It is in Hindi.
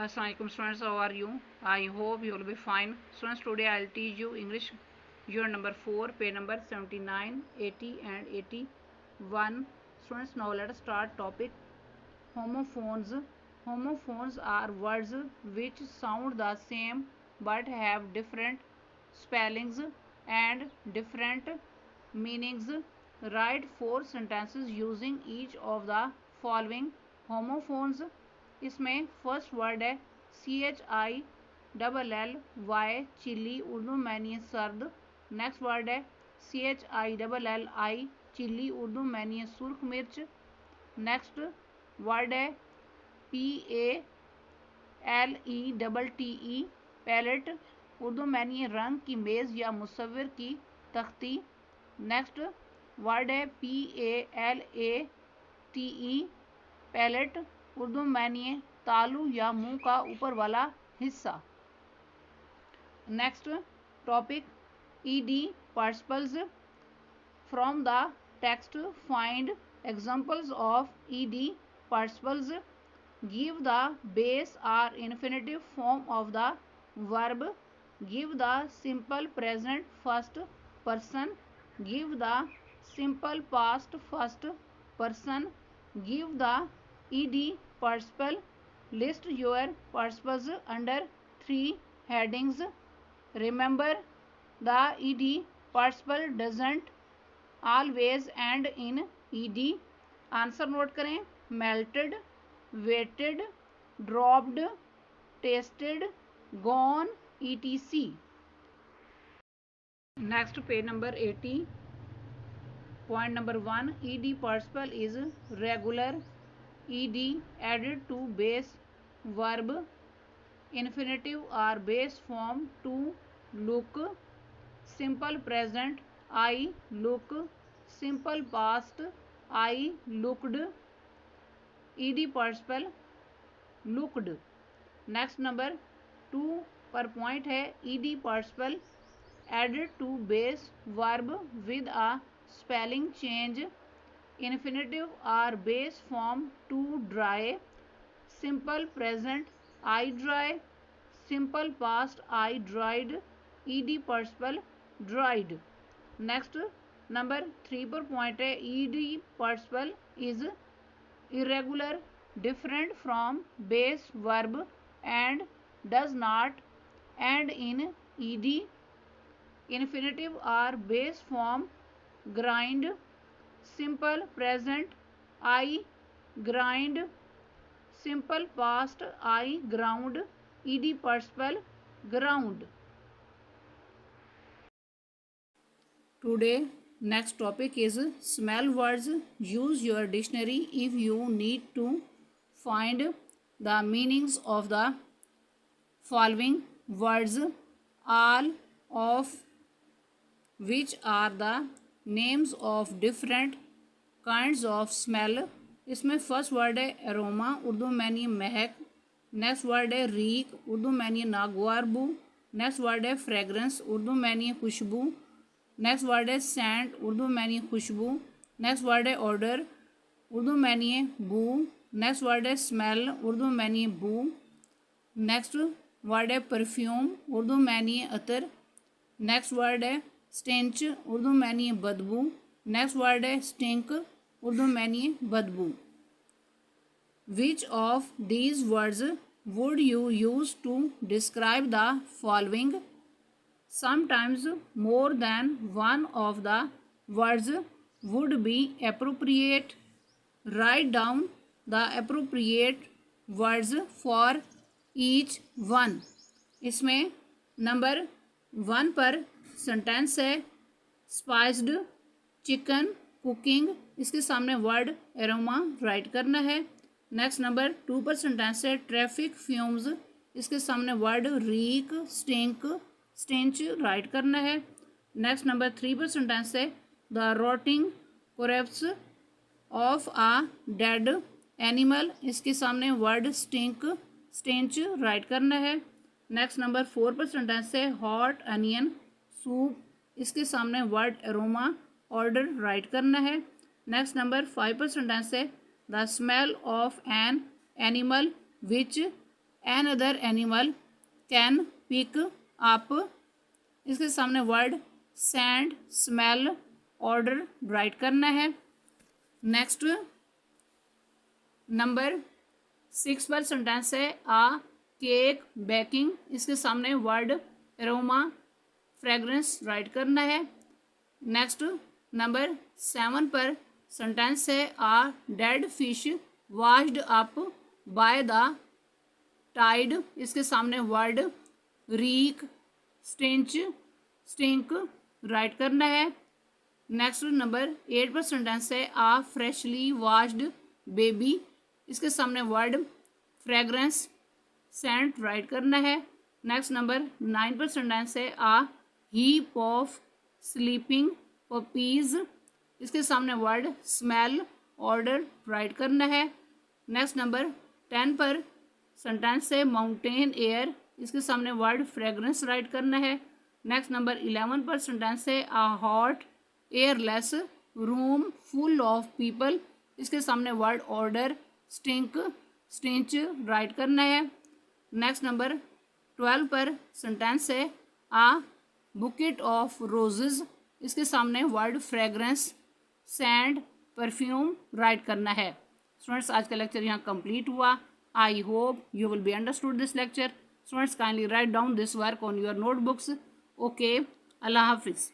Assalamualaikum students, how are you? I hope you will be fine. Students, today I will teach you English unit number 4, page number 79, 80 and 81. Students, now let us start topic homophones. Homophones are words which sound the same but have different spellings and different meanings. Write 4 sentences using each of the following homophones. इसमें फर्स्ट वर्ड है CHILLY चिल्ली, उर्दू में नहीं सर्द. नेक्स्ट वर्ड है CHILLI चिल्ली, उर्दू में नहीं सुर्ख मिर्च. नेक्स्ट वर्ड है PALETTE पैलेट, उर्दू में नहीं रंग की मेज़ या मुसव्विर की तख्ती. नेक्स्ट वर्ड है PALATE पैलेट, उर्दू मानिए तालू या मुंह का ऊपर वाला हिस्सा. Next topic ED participles. From the text find examples of ED participles. Give the base or infinitive form of the verb. Give the simple present first person. Give the simple past first person. Give the ED participle. List your participles under 3 headings. Remember, the ed participle doesn't always end in ed. Answer note करें. melted, waited, dropped, tasted, gone, etc. Next, page number 80. Point number 1, ed participle is regular. ed added to base verb. Infinitive or base form to look. Simple present I look. Simple past I looked. ed participle looked. Next number 2 पर पॉइंट है. ed participle added to base verb with a spelling change. Infinitive or base form to dry. Simple present I dry. Simple past I dried. ed participle dried. Next number 3 पर पॉइंट है. ed participle is irregular, different from base verb and does not end in ed. Infinitive or base form grind. Simple present I grind. Simple past I ground. ed participle ground. Today next topic is smell words. Use your dictionary if you need to find the meanings of the following words, all of which are the names of different kinds of smell. इसमें फर्स्ट वर्ड है एरोमा, उर्दू में नहीं महक. नेक्स्ट वर्ड है रीक, उर्दू में नहीं नागवारबू. नेक्स्ट वर्ड है फ्रेगरेंस, उर्दू में नहीं खुशबू. नेक्स्ट वर्ड है सेंट, उर्दू में नहीं खुशबू. नेक्स्ट वर्ड है ऑर्डर, उर्दू में नहीं बू. नेक्स्ट वर्ड है स्मेल, उर्दू में नहीं बू. नेक्स्ट वर्ड है परफ्यूम, उर्दू में नहीं अतर. नेक्स्ट वर्ड है स्टेंच, उर्दू में नहीं बदबू. नेक्स्ट वर्ड है स्टिंक, उर्दू में नहीं बदबू. Which of these words would you use to describe the following? Sometimes more than one of the words would be appropriate. Write down the appropriate words for each one. इसमें नंबर 1 पर सेंटेंस है स्पाइस्ड चिकन कुकिंग. इसके सामने वर्ड एरोमा राइट करना है. नेक्स्ट नंबर 2 पर सेंटेंस है ट्रैफिक फ्यूम्स. इसके सामने word reek stink stench write करना है. नेक्स्ट नंबर 3 पर सेंटेंस है the rotting corpse of a dead animal. इसके सामने वर्ड स्टिंक स्टेंच राइट करना है. नेक्स्ट नंबर 4 पर सेंटेंस है हॉट अनियन सूप. इसके सामने वर्ड एरोमा ऑर्डर राइट करना है. नेक्स्ट नंबर 5 पर सेंटेंस है the smell of an animal which another animal can pick up, इसके सामने word scent, smell, odour write करना है। नेक्स्ट नंबर 6 पर सेंटेंस है आ केक बेकिंग, इसके सामने वर्ड एरोमा, फ्रेग्रेंस राइट करना है। नेक्स्ट नंबर 7 पर सेंटेंस है a dead fish washed up by the tide, इसके सामने word reek, stench, stink write करना है। नेक्स्ट नंबर 8 पर सेंटेंस है आ फ्रेशली वॉश्ड बेबी, इसके सामने वर्ड फ्रेग्रेंस, सेंट राइट करना है। नेक्स्ट नंबर 9 पर सेंटेंस है आ हीप ऑफ स्लीपिंग पपीज, इसके सामने वर्ड स्मेल, ऑर्डर राइट करना है। नेक्स्ट नंबर 10 पर सेंटेंस है माउंटेन एयर, इसके सामने वर्ड फ्रेग्रेंस राइट करना है। नेक्स्ट नंबर 11 पर सेंटेंस है a hot airless room full of people, इसके सामने word odour, stink, stench write करना है। नेक्स्ट नंबर 12 पर सेंटेंस है आ बुकेट ऑफ रोजेज, इसके सामने word fragrance, sand, perfume right करना है। स्टूडेंट्स आज का लेक्चर यहाँ कंप्लीट हुआ। I hope you will be understood this lecture. Students, kindly write down this work on your notebooks. Okay, Allah Hafiz.